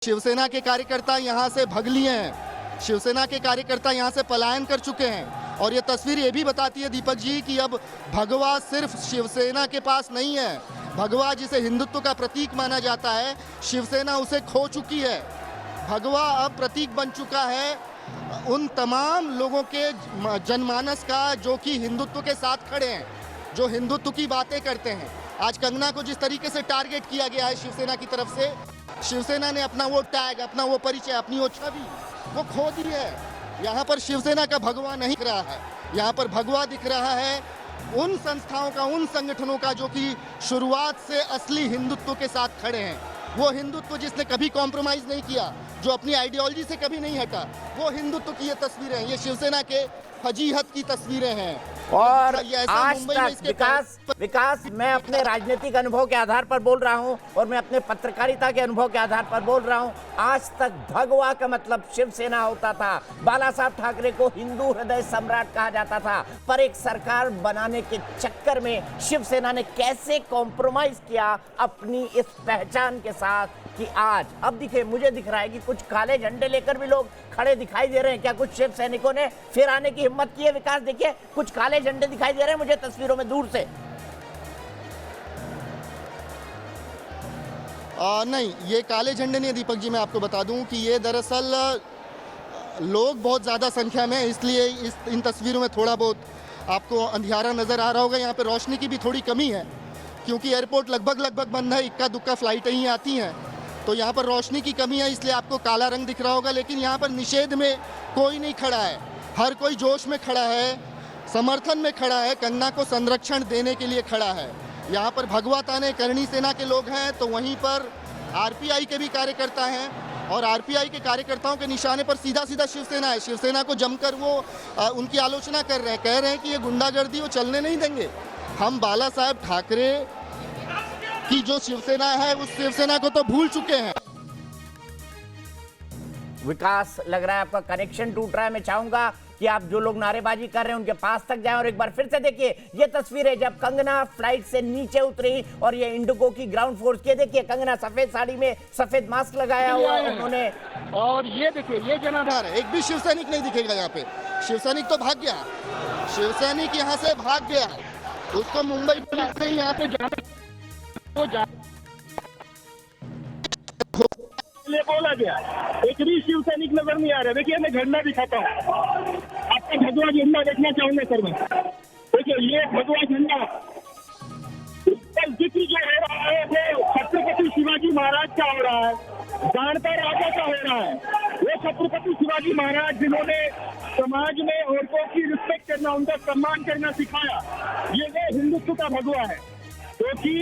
शिवसेना के कार्यकर्ता यहां से भग लिए हैं, शिवसेना के कार्यकर्ता यहां से पलायन कर चुके हैं और ये तस्वीर ये भी बताती है दीपक जी कि अब भगवा सिर्फ शिवसेना के पास नहीं है। भगवा जिसे हिंदुत्व का प्रतीक माना जाता है, शिवसेना उसे खो चुकी है। भगवा अब प्रतीक बन चुका है उन तमाम लोगों के जनमानस का जो कि हिंदुत्व के साथ खड़े हैं, जो हिंदुत्व की बातें करते हैं। आज कंगना को जिस तरीके से टारगेट किया गया है शिवसेना की तरफ से, शिवसेना ने अपना वो टैग, अपना वो परिचय, अपनी वो छवि वो खो दी है। यहाँ पर शिवसेना का भगवा नहीं दिख रहा है, यहाँ पर भगवा दिख रहा है उन संस्थाओं का, उन संगठनों का जो कि शुरुआत से असली हिंदुत्व के साथ खड़े हैं। वो हिंदुत्व जिसने कभी कॉम्प्रोमाइज़ नहीं किया, जो अपनी आइडियोलॉजी से कभी नहीं हटा, वो हिंदुत्व की ये तस्वीरें हैं, ये शिवसेना के फजीहत की तस्वीरें हैं। और आज तक विकास मैं अपने राजनीतिक अनुभव के आधार पर बोल रहा हूं और मैं अपने पत्रकारिता के अनुभव के आधार पर बोल रहा हूं, आज तक भगवा का मतलब शिवसेना होता था। बाला साहब ठाकरे को हिंदू हृदय सम्राट कहा जाता था, पर एक सरकार बनाने के चक्कर में शिवसेना ने कैसे कॉम्प्रोमाइज किया अपनी इस पहचान के साथ कि आज अब मुझे दिख रहा है कि कुछ काले झंडे लेकर भी लोग खड़े दिखाई दे रहे हैं। क्या कुछ शिव सैनिकों ने फिर आने की हिम्मत की है? विकास देखिए, कुछ काले झंडे दिखाई दे रहे हैं मुझे तस्वीरों में दूर से। नहीं, ये काले झंडे नहीं है दीपक जी। मैं आपको बता दूं कि ये दरअसल लोग बहुत ज़्यादा संख्या में, इसलिए इन तस्वीरों में थोड़ा बहुत आपको अंधियारा नज़र आ रहा होगा। यहाँ पे रोशनी की भी थोड़ी कमी है क्योंकि एयरपोर्ट लगभग बंद है, इक्का दुक्का फ्लाइटें ही आती हैं, तो यहाँ पर रोशनी की कमी है, इसलिए आपको काला रंग दिख रहा होगा। लेकिन यहाँ पर निषेध में कोई नहीं खड़ा है, हर कोई जोश में खड़ा है, समर्थन में खड़ा है, कंगना को संरक्षण देने के लिए खड़ा है। यहाँ पर भगवा ताने करणी सेना के लोग हैं, तो वहीं पर आरपीआई के भी कार्यकर्ता हैं और आरपीआई के कार्यकर्ताओं के निशाने पर सीधा शिवसेना है। शिवसेना को जमकर वो उनकी आलोचना कर रहे हैं, कह रहे हैं कि ये गुंडागर्दी वो चलने नहीं देंगे। हम बाला साहब ठाकरे की जो शिवसेना है उस शिवसेना को तो भूल चुके हैं। विकास, लग रहा है आपका कनेक्शन टूट रहा है। मैं चाहूंगा कि आप जो लोग नारेबाजी कर रहे हैं उनके पास तक जाएं और एक बार फिर से देखिए ये तस्वीर है जब कंगना फ्लाइट से नीचे उतरी और ये इंडिगो की ग्राउंड फोर्स के, देखिए कंगना सफेद साड़ी में, सफेद मास्क लगाया हुआ उन्होंने, और ये देखिए ये जनाधार है, एक भी शिवसैनिक नहीं दिखेगा यहाँ पे। शिवसैनिक तो भाग गया, शिवसैनिक यहाँ से भाग गया, उसको मुंबई पुलिस ने यहाँ पे बोला गया। एक भी शिवसैनिक नजर नहीं आ रहा। देखिए मैं झंडा दिखाता हूँ आपको, भगवा झंडा देखना चाहूंगा सर मैं। देखिए ये भगवा झंडा, जिक्र जो हो रहा है वो छत्रपति शिवाजी महाराज का हो रहा है, जानता राजा का हो रहा है। वो छत्रपति शिवाजी महाराज जिन्होंने समाज में औरतों की रिस्पेक्ट करना, उनका सम्मान करना सिखाया, ये वो हिंदुत्व का भगवा है, क्योंकि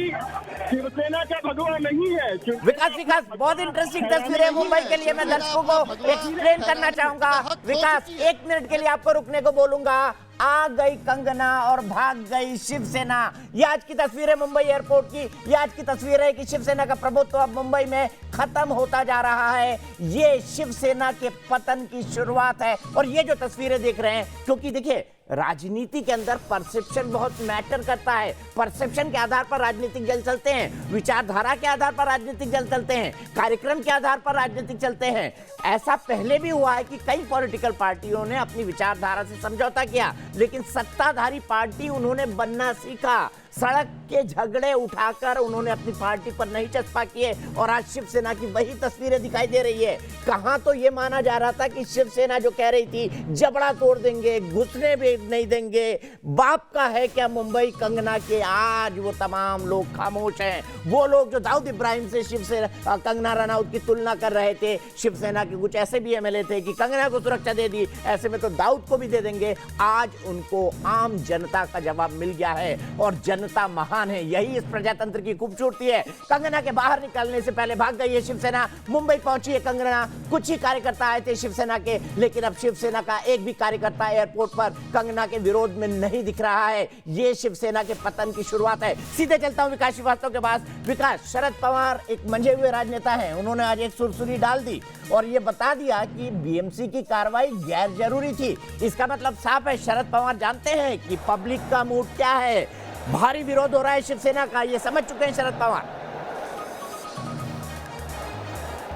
शिवसेना का भगवा नहीं है। विकास बहुत इंटरेस्टिंग तस्वीर है मुंबई के लिए। मैं दर्शकों को एक्सप्लेन करना चाहूंगा। विकास, 1 मिनट के लिए आपको रुकने को बोलूंगा। आ गई कंगना और भाग गई शिवसेना। ये आज की तस्वीर है मुंबई एयरपोर्ट की। ये आज की तस्वीर है कि शिवसेना का प्रभुत्व अब मुंबई में खत्म होता जा रहा है। ये शिवसेना के पतन की शुरुआत है और ये जो तस्वीरें देख रहे हैं, क्योंकि देखिए राजनीति के अंदर परसेप्शन बहुत मैटर करता है। परसेप्शन के आधार पर राजनीतिक जल चलते हैं, विचारधारा के आधार पर राजनीतिक जल चलते हैं, कार्यक्रम के आधार पर राजनीतिक चलते हैं। ऐसा पहले भी हुआ है कि कई पॉलिटिकल पार्टियों ने अपनी विचारधारा से समझौता किया, लेकिन सत्ताधारी पार्टी उन्होंने बनना सीखा। सड़क के झगड़े उठाकर उन्होंने अपनी पार्टी पर नहीं चस्पा किए और आज शिवसेना की वही तस्वीरें दिखाई दे रही है। कहां तो ये माना जा रहा था कि शिवसेना जो कह रही थी जबड़ा तोड़ देंगे, घुसने भी नहीं देंगे, बाप का है क्या मुंबई कंगना के, आज वो तमाम लोग खामोश हैं। वो लोग जो दाऊद इब्राहिम से शिवसेना कंगना रनौत की तुलना कर रहे थे, शिवसेना के कुछ ऐसे भी एमएलए थे कि कंगना को सुरक्षा दे दी, ऐसे में तो दाऊद को भी दे देंगे। आज उनको आम जनता का जवाब मिल गया है और जनता महान है। यही इस प्रजातंत्र की खूबसूरती है। कंगना के बाहर निकलने से पहले भाग गई है शिवसेना, मुंबई पहुंची है कंगना। कुछ ही कार्यकर्ता आए थे शिवसेना के, लेकिन अब शिवसेना का एक भी कार्यकर्ता एयरपोर्ट पर कंगना के विरोध में नहीं दिख रहा है। ये शिवसेना के पतन की शुरुआत है। सीधे चलता हूं विकास श्रीवास्तव के पास। विकास, शरद पवार एक मंझे हुए राजनेता हैं, उन्होंने आज एक सुरसुरी डाल दी और ये बता दिया कि बीएमसी की कार्रवाई गैर जरूरी थी। इसका मतलब साफ है, शरद पवार जानते हैं कि पब्लिक का मूड क्या है। भारी विरोध हो रहा है शिवसेना का, ये समझ चुके हैं शरद पवार।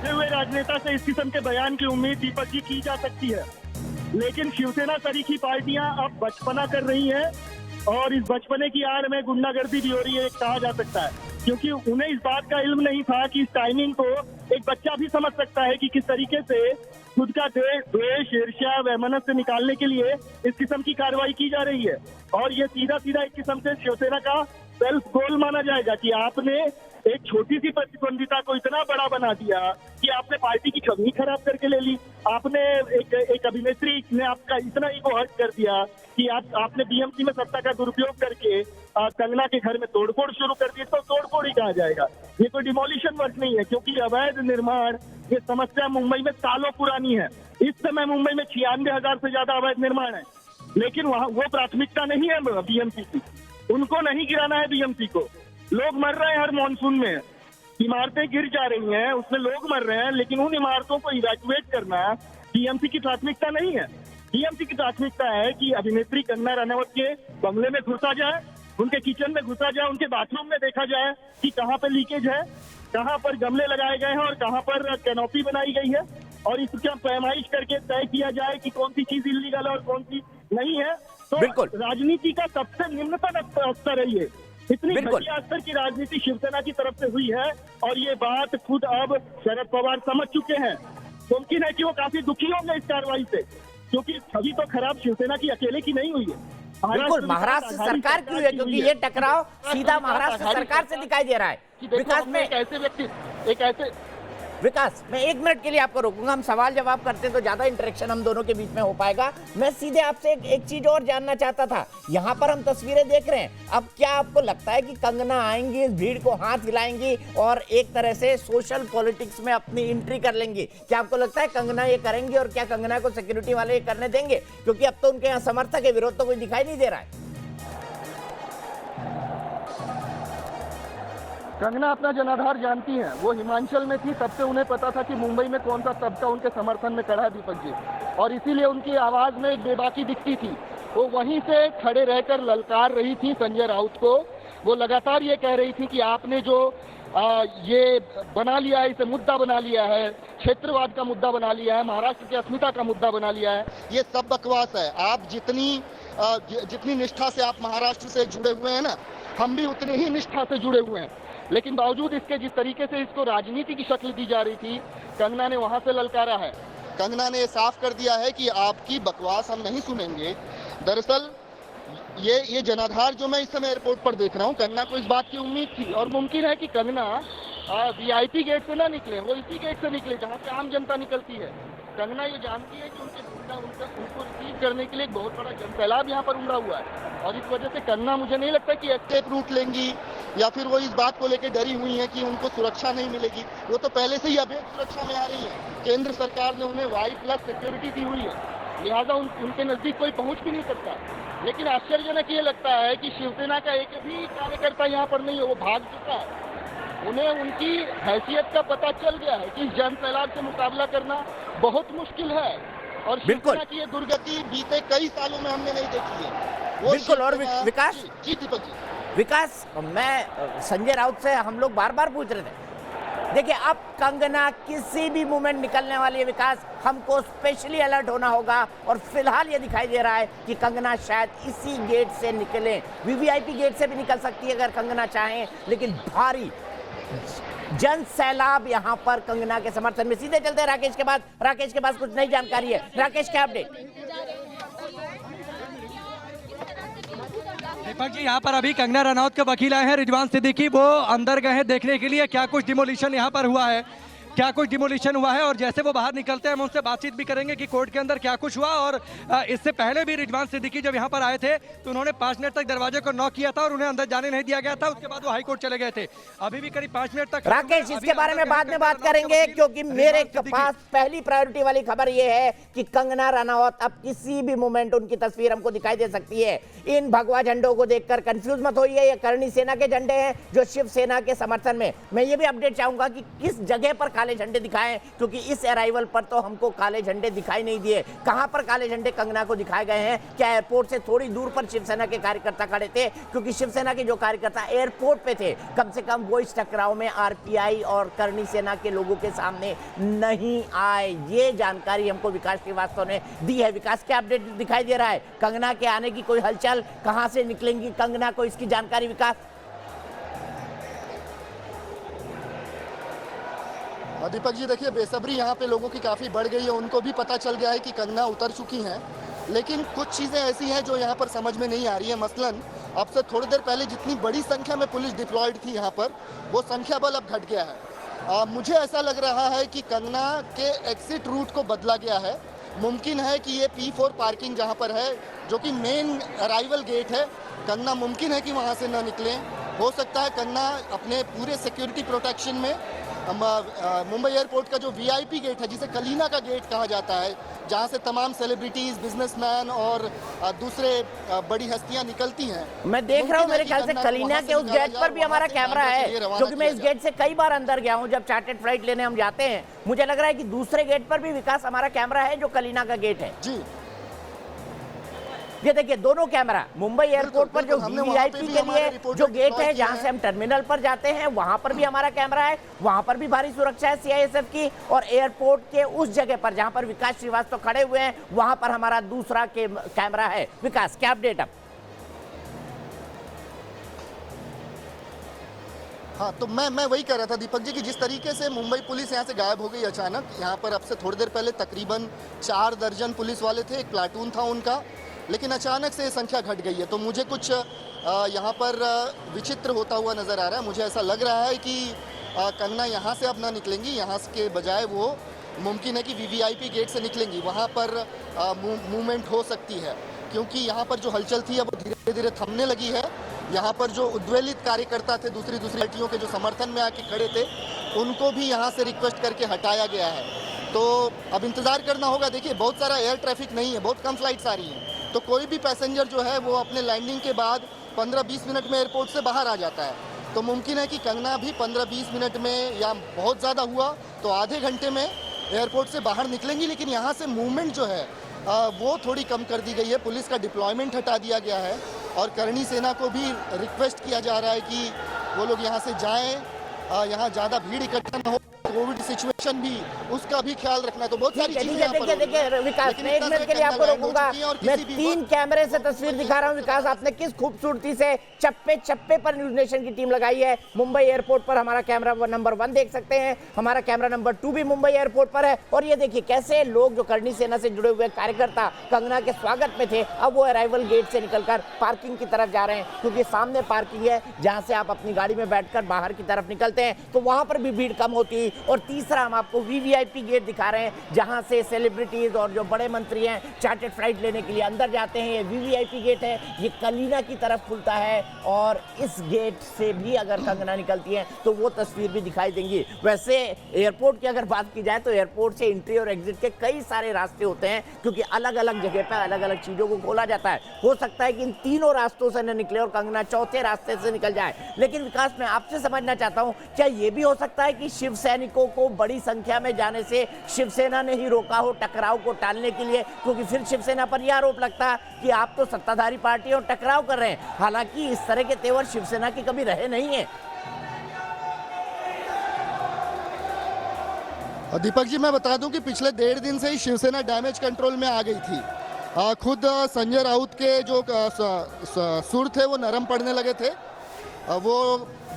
बढ़ते हुए राजनेता से इस किस्म के बयान की उम्मीद दीपक जी की जा सकती है, लेकिन शिवसेना तरीकी पार्टियां अब बचपना कर रही हैं और इस बचपने की आड़ में गुंडागर्दी भी हो रही है, कहा जा सकता है, क्योंकि उन्हें इस बात का इल्म नहीं था कि इस टाइमिंग को एक बच्चा भी समझ सकता है कि किस तरीके से खुद का द्वेष, ईर्ष्या, वैमनस्य निकालने के लिए इस किस्म की कार्रवाई की जा रही है। और ये सीधा सीधा एक किस्म से शिवसेना का सेल्फ गोल माना जाएगा कि आपने एक छोटी सी प्रतिद्वंदिता को इतना बड़ा बना दिया कि आपने पार्टी की छवि खराब करके ले ली। आपने एक अभिनेत्री ने आपका इतना ईगो हर्ट कर दिया कि आपने बीएमसी में सत्ता का दुरुपयोग करके कंगना के घर में तोड़फोड़ शुरू कर दी। तो तोड़फोड़ ही कहा जाएगा, ये कोई डिमोलिशन वर्क नहीं है, क्योंकि अवैध निर्माण ये समस्या मुंबई में सालों पुरानी है। इस समय मुंबई में 96,000 से ज्यादा अवैध निर्माण है, लेकिन वहाँ वो प्राथमिकता नहीं है बीएमसी की। उनको नहीं गिराना है बीएमसी को। लोग मर रहे हैं हर मॉनसून में, इमारतें गिर जा रही हैं, उसमें लोग मर रहे हैं, लेकिन उन इमारतों को इवैक्यूएट करना बीएमसी की प्राथमिकता नहीं है। बीएमसी की प्राथमिकता है कि अभिनेत्री कंगना रनावत के बंगले में घुसा जाए, उनके किचन में घुसा जाए, उनके बाथरूम में देखा जाए कि कहाँ पर लीकेज है, कहाँ पर गमले लगाए गए हैं और कहाँ पर कैनोपी बनाई गई है, और इसका पैमाइश करके तय किया जाए कि कौन सी चीज इलीगल है और कौन सी नहीं है। तो राजनीति का सबसे निम्नतम स्तर है ये। इतनी घटिया स्तर की राजनीति शिवसेना की तरफ से हुई है, और ये बात खुद अब शरद पवार समझ चुके हैं। मुमकिन है कि वो काफी दुखी होंगे इस कार्रवाई से, क्योंकि छवि तो खराब शिवसेना की अकेले की नहीं हुई है। बिल्कुल, महाराष्ट्र सरकार की हुई है, क्योंकि ये टकराव सीधा महाराष्ट्र सरकार से दिखाई दे रहा है। विकास में ऐसे व्यक्ति ऐसे विकास, मैं 1 मिनट के लिए आपको रोकूंगा। हम सवाल जवाब करते हैं तो ज्यादा इंटरेक्शन हम दोनों के बीच में हो पाएगा। मैं सीधे आपसे एक चीज और जानना चाहता था। यहाँ पर हम तस्वीरें देख रहे हैं, अब क्या आपको लगता है कि कंगना आएंगी, इस भीड़ को हाथ हिलाएंगी और एक तरह से सोशल पॉलिटिक्स में अपनी एंट्री कर लेंगी? क्या आपको लगता है कंगना ये करेंगी, और क्या कंगना को सिक्योरिटी वाले ये करने देंगे? क्योंकि अब तो उनके यहाँ समर्थक है, विरोध तो कोई दिखाई नहीं दे रहा है। कंगना अपना जनाधार जानती हैं, वो हिमाचल में थी, तब से उन्हें पता था कि मुंबई में कौन सा तबका उनके समर्थन में खड़ा है दीपक जी, और इसीलिए उनकी आवाज में एक बेबाकी दिखती थी। वो वहीं से खड़े रहकर ललकार रही थी संजय राउत को। वो लगातार ये कह रही थी कि आपने जो ये बना लिया है, इसे मुद्दा बना लिया है, क्षेत्रवाद का मुद्दा बना लिया है, महाराष्ट्र की अस्मिता का मुद्दा बना लिया है, ये सब बकवास है। आप जितनी निष्ठा से आप महाराष्ट्र से जुड़े हुए हैं ना, हम भी उतने ही निष्ठा से जुड़े हुए हैं, लेकिन बावजूद इसके जिस तरीके से इसको राजनीति की शक्ल दी जा रही थी, कंगना ने वहां से ललकारा है। कंगना ने साफ कर दिया है कि आपकी बकवास हम नहीं सुनेंगे। दरअसल ये जनाधार जो मैं इस समय एयरपोर्ट पर देख रहा हूँ, कंगना को इस बात की उम्मीद थी, और मुमकिन है कि कंगना वीआईपी गेट से ना निकले, वो इसी गेट से निकले जहाँ से आम जनता निकलती है। कंगना ये जानती है कि उनको रिसीव करने के लिए एक बहुत बड़ा जनसैलाब यहाँ पर उमड़ा हुआ है, और इस वजह से कंगना मुझे नहीं लगता कि एस्केप रूट लेंगी, या फिर वो इस बात को लेकर डरी हुई है कि उनको सुरक्षा नहीं मिलेगी। वो तो पहले से ही अभेद सुरक्षा में आ रही है। केंद्र सरकार ने उन्हें Y+ सिक्योरिटी दी हुई है, लिहाजा उनके नजदीक कोई पहुंच भी नहीं सकता। लेकिन आश्चर्यजनक ये लगता है कि शिवसेना का एक भी कार्यकर्ता यहाँ पर नहीं है, वो भाग चुका है। उन्हें उनकी हैसियत का पता चल गया है कि इस जनसैलाब से मुकाबला करना बहुत मुश्किल है, और शिवसेना की ये दुर्गति बीते कई सालों में हमने नहीं देखी है। बिल्कुल। और विकास जी दीपक जी, विकास, मैं संजय राउत से हम लोग बार बार पूछ रहे थे, देखिए अब कंगना किसी भी मूवमेंट निकलने वाली है विकास, हमको स्पेशली अलर्ट होना होगा। और फिलहाल ये दिखाई दे रहा है कि कंगना शायद इसी गेट से निकले, वीवीआईपी गेट से भी निकल सकती है अगर कंगना चाहें, लेकिन भारी जन सैलाब यहाँ पर कंगना के समर्थन में। सीधे चलते हैं राकेश के बाद। राकेश के पास कुछ नई जानकारी है। राकेश, क्या अपडेट? दीपक जी, यहाँ पर अभी कंगना रनौत के वकील आए हैं, रिजवान सिद्दीकी, वो अंदर गए हैं देखने के लिए क्या कुछ डिमोलिशन यहाँ पर हुआ है, क्या कुछ डिमोलिशन हुआ है। और जैसे वो बाहर निकलते हैं हम उनसे बातचीत भी करेंगे कि कोर्ट के अंदर क्या कुछ हुआ। और इससे पहले भी रिजवान सिद्दीकी जब यहाँ पर आए थे तो उन्होंने 5 मिनट तक दरवाजे को नॉक किया था और उन्हें अंदर जाने नहीं दिया गया था। उसके बाद वो हाई कोर्ट चले गए थे। अभी भी करीब 5 मिनट तक। राकेश, इसके बारे में बाद में बात करेंगे, क्योंकि मेरे पास पहली प्रायोरिटी वाली खबर यह है कि कंगना रनावत अब किसी भी मोमेंट उनकी तस्वीर हमको दिखाई दे सकती है। इन भगवा झंडों को देखकर कंफ्यूज मत होइए, ये करणी सेना के झंडे हैं जो शिवसेना के समर्थन में। मैं ये भी अपडेट चाहूंगा कि किस जगह पर काले झंडे दिखाएं, क्योंकि इस अराइवल पर तो हमको काले झंडे दिखाई नहीं दिए। कहां पर काले झंडे कंगना को दिखाए गए हैं? क्या एयरपोर्ट से थोड़ी दूर पर शिवसेना के कार्यकर्ता खड़े थे? क्योंकि शिवसेना के जो कार्यकर्ता एयरपोर्ट पे थे, कम से कम वो इस टकराव में आरपीआई और करणी सेना के लोगों के सामने नहीं आए। ये जानकारी हमको विकास श्रीवास्तव ने दी है। विकास, क्या अपडेट दिखाई दे रहा है? कंगना के आने की कोई हलचल? कहां से निकलेंगी कंगना, को इसकी जानकारी विकास? दीपक जी देखिए, बेसब्री यहाँ पे लोगों की काफ़ी बढ़ गई है। उनको भी पता चल गया है कि कंगना उतर चुकी हैं, लेकिन कुछ चीज़ें ऐसी हैं जो यहाँ पर समझ में नहीं आ रही है। मसलन अब से थोड़ी देर पहले जितनी बड़ी संख्या में पुलिस डिप्लॉयड थी यहाँ पर, वो संख्या बल अब घट गया है। मुझे ऐसा लग रहा है कि कंगना के एग्जिट रूट को बदला गया है। मुमकिन है कि ये P4 पार्किंग जहाँ पर है, जो कि मेन अराइवल गेट है, कंगना मुमकिन है कि वहाँ से ना निकलें। हो सकता है कंगना अपने पूरे सिक्योरिटी प्रोटेक्शन में मुंबई एयरपोर्ट का जो VIP गेट है, जिसे कलीना का गेट कहा जाता है, जहां से तमाम सेलिब्रिटीज, बिजनेसमैन और दूसरे बड़ी हस्तियां निकलती हैं। मैं देख रहा हूं, मेरे ख्याल से कलीना के उस गेट पर भी हमारा कैमरा है, क्योंकि मैं इस गेट से कई बार अंदर गया हूं। जब चार्टर्ड फ्लाइट लेने हम जाते हैं, मुझे लग रहा है कि दूसरे गेट पर भी विकास हमारा कैमरा है, जो कलीना का गेट है। जी, ये देखिए, दोनों कैमरा मुंबई एयरपोर्ट पर जो वीवीआईपी के लिए जो गेट है, जहां से हम टर्मिनल पर जाते हैं, वहां पर भी हमारा कैमरा है। वहां पर भी भारी सुरक्षा है सीआईएसएफ की। और एयरपोर्ट के उस जगह पर जहां पर विकास श्रीवास्तव खड़े हुए हैं, वहां पर हमारा दूसरा कैमरा है। विकास, क्या अपडेट अब? हाँ, तो मैं वही कह रहा था दीपक जी कि जिस तरीके से मुंबई पुलिस यहाँ से गायब हो गई अचानक, यहाँ पर अब से थोड़ी देर पहले तकरीबन 4 दर्जन पुलिस वाले थे, एक प्लाटून था उनका, लेकिन अचानक से ये संख्या घट गई है। तो मुझे कुछ यहाँ पर विचित्र होता हुआ नज़र आ रहा है। मुझे ऐसा लग रहा है कि कंगना यहाँ से अब ना निकलेंगी, यहाँ के बजाय वो मुमकिन है कि वीवीआईपी गेट से निकलेंगी, वहाँ पर मूवमेंट हो सकती है, क्योंकि यहाँ पर जो हलचल थी अब वो धीरे धीरे थमने लगी है। यहाँ पर जो उद्वेलित कार्यकर्ता थे, दूसरी पार्टियों के जो समर्थन में आके खड़े थे, उनको भी यहाँ से रिक्वेस्ट करके हटाया गया है। तो अब इंतज़ार करना होगा। देखिए, बहुत सारा एयर ट्रैफिक नहीं है, बहुत कम फ्लाइट्स आ रही हैं, तो कोई भी पैसेंजर जो है वो अपने लैंडिंग के बाद 15-20 मिनट में एयरपोर्ट से बाहर आ जाता है। तो मुमकिन है कि कंगना भी 15-20 मिनट में, या बहुत ज़्यादा हुआ तो आधे घंटे में एयरपोर्ट से बाहर निकलेंगी। लेकिन यहाँ से मूवमेंट जो है वो थोड़ी कम कर दी गई है। पुलिस का डिप्लॉयमेंट हटा दिया गया है और करणी सेना को भी रिक्वेस्ट किया जा रहा है कि वो लोग यहाँ से जाएँ, यहाँ ज़्यादा भीड़ इकट्ठा न हो। कोविड सिचुएशन भी, उसका भी ख्याल रखना। तो बहुत सारी चीजें देखिए विकास, मैं 1 मिनट के लिए आपको रोकूंगा। मैं 3 कैमरे से तस्वीर दिखा रहा हूं। विकास, आपने किस खूबसूरती से चप्पे चप्पे पर न्यूज नेशन की टीम लगाई है। मुंबई एयरपोर्ट पर हमारा कैमरा नंबर 1 देख सकते हैं, हमारा कैमरा नंबर 2 भी मुंबई एयरपोर्ट पर है। और ये देखिए कैसे लोग जो करणी सेना से जुड़े हुए कार्यकर्ता कंगना के स्वागत में थे, अब वो अराइवल गेट से निकलकर पार्किंग की तरफ जा रहे हैं, क्योंकि सामने पार्किंग है जहां से आप अपनी गाड़ी में बैठकर बाहर की तरफ निकलते हैं, तो वहां पर भी भीड़ कम होती। और तीसरा हम आपको वीवीआईपी गेट दिखा रहे हैं, जहां से सेलिब्रिटीज और जो बड़े मंत्री हैं चार्टर्ड फ्लाइट लेने के लिए अंदर जाते हैं। ये वीवीआईपी गेट है, ये कलीना की तरफ खुलता है। और इस गेट से भी अगर कंगना निकलती है तो वो तस्वीर भी दिखाई देंगी। वैसे एयरपोर्ट की अगर बात की जाए तो एयरपोर्ट से एंट्री और एग्जिट के कई सारे रास्ते होते हैं, क्योंकि अलग अलग जगह पर अलग अलग चीजों को खोला जाता है। हो सकता है कि इन तीनों रास्तों से न निकले और कंगना चौथे रास्ते से निकल जाए। लेकिन विकास, मैं आपसे समझना चाहता हूं, क्या ये भी हो सकता है कि शिव सैनिकों को बड़ी संख्या में जाने से शिवसेना ने ही रोका हो टकराव को टालने के लिए? क्योंकि फिर शिवसेना पर यह आरोप लगता कि आप तो सत्ताधारी पार्टी और टकराव कर रहे हैं। हालांकि इस तरह के तेवर शिवसेना के कभी रहे नहीं है। दीपक जी, मैं बता दूं कि पिछले 1.5 दिन से ही शिवसेना डैमेज कंट्रोल में आ गई थी। खुद संजय राउत के जो सुर थे वो नरम पड़ने लगे थे। वो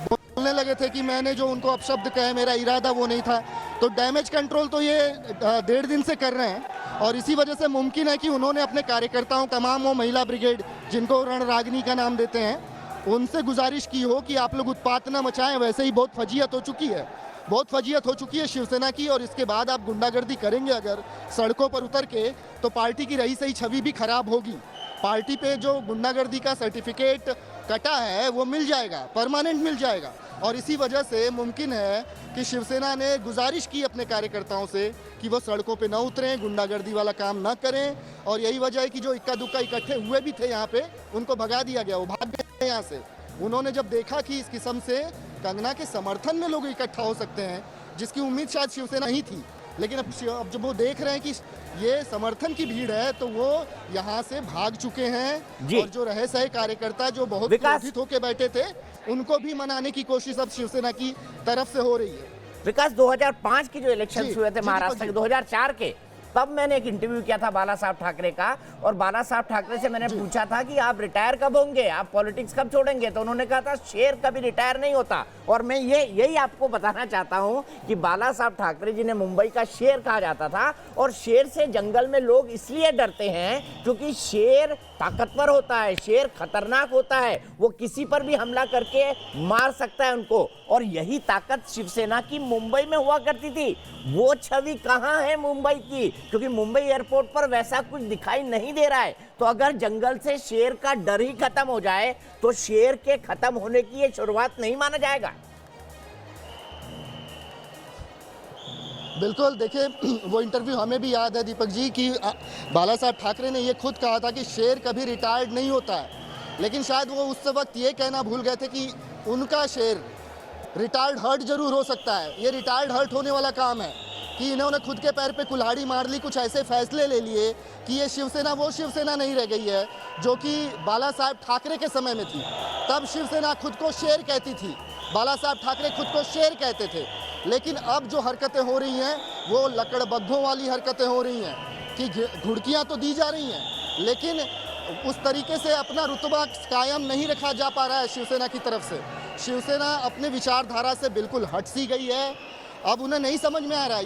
बोलने लगे थे कि मैंने जो उनको अपशब्द कहे, मेरा इरादा वो नहीं था। तो डैमेज कंट्रोल तो ये 1.5 दिन से कर रहे हैं, और इसी वजह से मुमकिन है कि उन्होंने अपने कार्यकर्ताओं, तमाम वो महिला ब्रिगेड जिनको रणरागिनी का नाम देते हैं, उनसे गुजारिश की हो कि आप लोग उत्पात न मचाएं। वैसे ही बहुत फजीयत हो चुकी है, बहुत फजीयत हो चुकी है शिवसेना की, और इसके बाद आप गुंडागर्दी करेंगे अगर सड़कों पर उतर के, तो पार्टी की रही सही छवि भी खराब होगी। पार्टी पे जो गुंडागर्दी का सर्टिफिकेट कटा है वो मिल जाएगा, परमानेंट मिल जाएगा। और इसी वजह से मुमकिन है कि शिवसेना ने गुजारिश की अपने कार्यकर्ताओं से कि वो सड़कों पे न उतरें, गुंडागर्दी वाला काम ना करें। और यही वजह है कि जो इक्का दुक्का इकट्ठे हुए भी थे यहाँ पे, उनको भगा दिया गया, वो भाग गए यहाँ से। उन्होंने जब देखा कि इस किस्म से कंगना के समर्थन में लोग इकट्ठा हो सकते हैं, जिसकी उम्मीद शायद शिवसेना ही थी। लेकिन अब जब वो देख रहे हैं कि ये समर्थन की भीड़ है तो वो यहाँ से भाग चुके हैं। जी। और जो रहे सहे कार्यकर्ता जो बहुत विकास- क्रोधित होकर बैठे थे, उनको भी मनाने की कोशिश अब शिवसेना की तरफ से हो रही है। विकास 2005 के जो इलेक्शन जी, हुए थे जी, महाराष्ट्र के, जी। 2004 के, तब मैंने एक इंटरव्यू किया था बाला साहब ठाकरे का, और बाला साहब ठाकरे से मैंने पूछा था कि आप रिटायर कब होंगे, आप पॉलिटिक्स कब छोड़ेंगे, तो उन्होंने कहा था शेर कभी रिटायर नहीं होता। और मैं यही आपको बताना चाहता हूं कि बाला साहब ठाकरे जी ने मुंबई का शेर कहा जाता था, और शेर से जंगल में लोग इसलिए डरते हैं क्योंकि शेर ताकतवर होता है, शेर खतरनाक होता है, वो किसी पर भी हमला करके मार सकता है उनको। और यही ताकत शिवसेना की मुंबई में हुआ करती थी। वो छवि कहां है मुंबई की, क्योंकि मुंबई एयरपोर्ट पर वैसा कुछ दिखाई नहीं दे रहा है। तो अगर जंगल से शेर का डर ही खत्म हो जाए तो शेर के खत्म होने की ये शुरुआत नहीं माना जाएगा। बिल्कुल, देखिए वो इंटरव्यू हमें भी याद है दीपक जी कि बाला साहब ठाकरे ने ये खुद कहा था कि शेर कभी रिटायर्ड नहीं होता है। लेकिन शायद वो उस वक्त ये कहना भूल गए थे कि उनका शेर रिटायर्ड हर्ट जरूर हो सकता है। ये रिटायर्ड हर्ट होने वाला काम है कि इन्होंने खुद के पैर पे कुल्हाड़ी मार ली, कुछ ऐसे फैसले ले लिए कि ये शिवसेना वो शिवसेना नहीं रह गई है जो कि बाला साहब ठाकरे के समय में थी। तब शिवसेना खुद को शेर कहती थी, बाला साहब ठाकरे खुद को शेर कहते थे। लेकिन अब जो हरकतें हो रही हैं वो लकड़बग्घों वाली हरकतें हो रही हैं कि घुड़कियाँ तो दी जा रही हैं, लेकिन उस तरीके से अपना रुतबा कायम नहीं रखा जा पा रहा है शिवसेना की तरफ से। शिवसेना अपने विचारधारा से बिल्कुल हट सी गई है। अब उन्हें नहीं समझ में आ रहा है,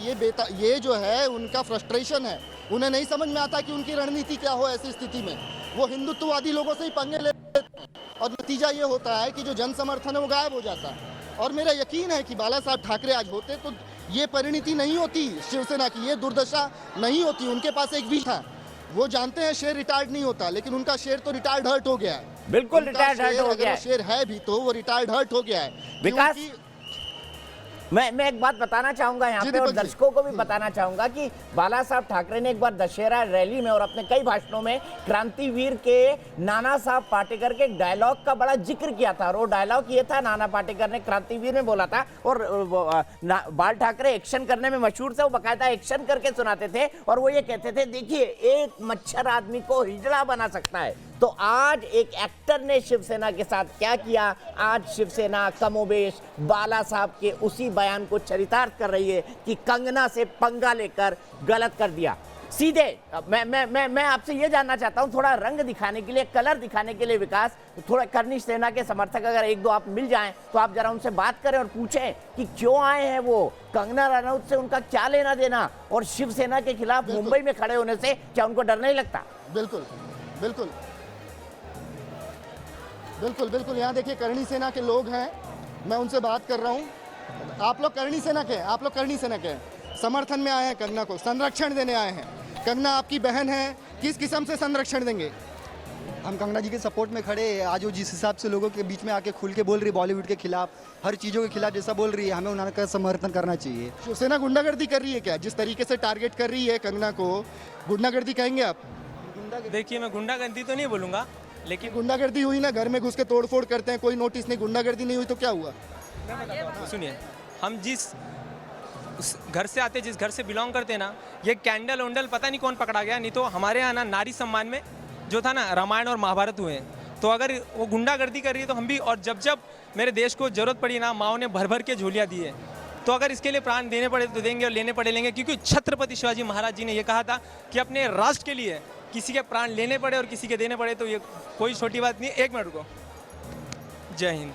ये जो है उनका फ्रस्ट्रेशन है। उन्हें नहीं समझ में आता कि उनकी रणनीति क्या हो ऐसी स्थिति में। वो हिंदुत्ववादी लोगों से ही पंगे लेते हैं और नतीजा ये होता है कि जो जन समर्थन है वो गायब हो जाता है। और मेरा यकीन है कि बाला साहब ठाकरे आज होते तो ये परिणति नहीं होती शिवसेना की, ये दुर्दशा नहीं होती। उनके पास एक विजन है, वो जानते हैं शेर रिटायर्ड नहीं होता, लेकिन उनका शेर तो रिटायर्ड हर्ट हो गया है। बिल्कुल उनका रिटायर्ड हर्ट शेर, हो अगर गया वो है। शेर है भी तो वो रिटायर्ड हर्ट हो गया है। विकास, क्योंकि- मैं एक बात बताना चाहूंगा यहाँ जी पे, और दीपक जी। दर्शकों को भी बताना चाहूंगा कि बाला साहब ठाकरे ने एक बार दशहरा रैली में और अपने कई भाषणों में क्रांतिवीर के नाना साहब पाटेकर के एक डायलॉग का बड़ा जिक्र किया था। और वो डायलॉग ये था, नाना पाटेकर ने क्रांतिवीर में बोला था, और बाल ठाकरे एक्शन करने में मशहूर थे, वो बाकायदा एक्शन करके सुनाते थे। और वो ये कहते थे, देखिए एक मच्छर आदमी को हिजड़ा बना सकता है। तो आज एक एक्टर ने शिवसेना के साथ क्या किया, आज शिवसेना कमोबेश बाला साहब के उसी बयान को चरितार्थ कर रही है कि कंगना से पंगा लेकर गलत कर दिया। सीधे मैं आपसे ये जानना चाहता हूं, थोड़ा रंग दिखाने के लिए, कलर दिखाने के लिए विकास, थोड़ा करनी सेना के समर्थक अगर एक दो आप मिल जाएं तो आप जरा उनसे बात करें और पूछें कि क्यों आए हैं वो, कंगना रनौत से उनका क्या लेना देना, और शिवसेना के खिलाफ मुंबई में खड़े होने से क्या उनको डर नहीं लगता? बिल्कुल बिल्कुल बिल्कुल बिल्कुल यहाँ देखिए करणी सेना के लोग हैं, मैं उनसे बात कर रहा हूँ। आप लोग करणी सेना के हैं, आप लोग करणी सेना के हैं, समर्थन में आए हैं, कंगना को संरक्षण देने आए हैं। कंगना आपकी बहन है, किस किस्म से संरक्षण देंगे? हम कंगना जी के सपोर्ट में खड़े हैं। आज वो जिस हिसाब से लोगों के बीच में आके खुल के बोल रही है, बॉलीवुड के खिलाफ, हर चीज़ों के खिलाफ जैसा बोल रही है, हमें उनका समर्थन करना चाहिए। शिवसेना गुंडागर्दी कर रही है क्या? जिस तरीके से टारगेट कर रही है कंगना को, गुंडागर्दी कहेंगे आप? देखिए, मैं गुंडागर्दी तो नहीं बोलूँगा, लेकिन गुंडागर्दी हुई ना, घर में घुस के तोड़फोड़ करते हैं, कोई नोटिस नहीं, गुंडागर्दी नहीं हुई तो क्या हुआ? सुनिए, हम जिस उस घर से आते, जिस घर से बिलोंग करते हैं ना, ये कैंडल वंडल पता नहीं कौन पकड़ा गया, नहीं तो हमारे यहाँ ना नारी सम्मान में जो था ना रामायण और महाभारत हुए हैं। तो अगर वो गुंडागर्दी कर रही है तो हम भी, और जब जब मेरे देश को जरूरत पड़ी ना, माओ ने भर भर के झोलियाँ दी है। तो अगर इसके लिए प्राण देने पड़े तो देंगे और लेने पड़े लेंगे, क्योंकि छत्रपति शिवाजी महाराज जी ने ये कहा था कि अपने राष्ट्र के लिए किसी के प्राण लेने पड़े और किसी के देने पड़े, तो ये कोई छोटी बात नहीं। एक मिनट रुको। जय हिंद।